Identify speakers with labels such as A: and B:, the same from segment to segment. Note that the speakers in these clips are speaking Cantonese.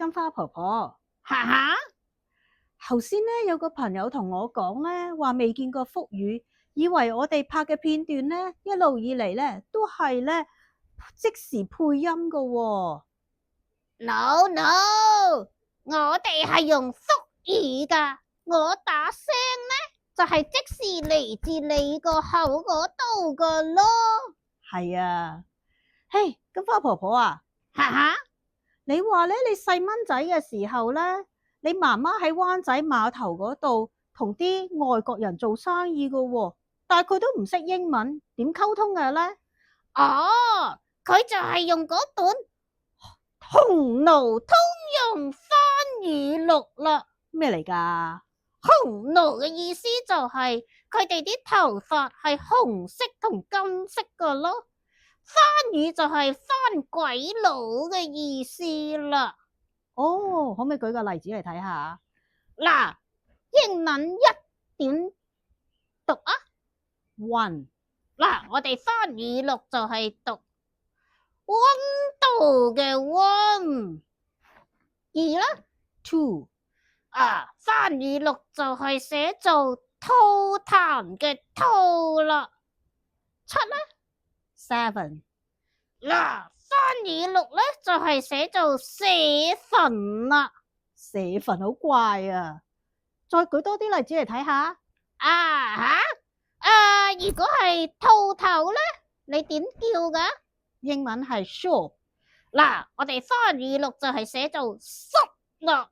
A: 金花婆婆，
B: 哈哈，
A: 頭先咧有個朋友同我講咧，話未見過福魚，以為我哋拍嘅片段咧，一路以嚟咧都係咧即時配音噶喎。
B: No no，我哋係用福語噶，我打聲咧就係即時嚟自你個口嗰度噶咯。
A: 係啊，嘿，金花婆婆啊，
B: 哈哈，
A: 你話咧你細蚊仔嘅時候咧，你媽媽喺灣仔碼頭嗰度同啲外國人做生意噶喎，但係佢都唔識英文，點溝通嘅咧？
B: 哦，佢就係用嗰本匈奴通用翻語錄啦。
A: 咩嚟噶？
B: 匈奴嘅意思就係佢哋啲頭髮係紅色同金色噶咯。番語就係番鬼佬嘅意思啦。
A: 哦，可唔可以舉個例子嚟睇下？
B: 嗱，英文一點讀啊。
A: One，
B: 嗱，我哋番語錄就係讀溫度嘅溫。二啦
A: ，Two，
B: 番語錄就係寫做吐痰嘅吐啦。七啦
A: Seven，
B: 番語錄咧就係寫做寫墳啦。
A: 社墳好怪啊！再舉多啲例子嚟睇下。
B: 如果係兔頭咧，你點叫噶？
A: 英文係 Sure。
B: 我哋番語錄就係寫做濕啦。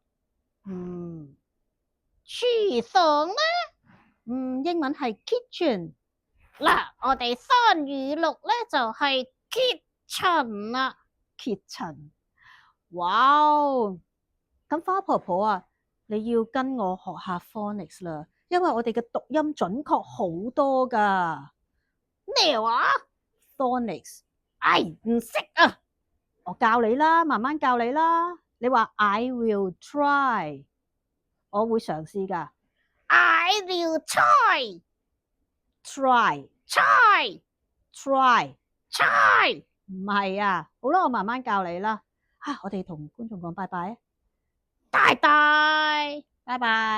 B: 廚房咧，
A: 英文係 Kitchen。
B: 我哋番語錄咧就係 kitchen 啦。
A: Kitchen。哇哦！咁花婆婆啊，你要跟我學下 phonics 啦，因為我哋嘅讀音準確好多噶。
B: 咩話
A: phonics？
B: 唔識啊！
A: 我教你啦，慢慢教你啦。你話 I will try， 我會嘗試噶。
B: I will try
A: try
B: try
A: try
B: try。
A: 唔係啊，好啦，我慢慢教你啦。我哋同觀眾講拜拜啊，
B: 拜拜。
A: 拜拜。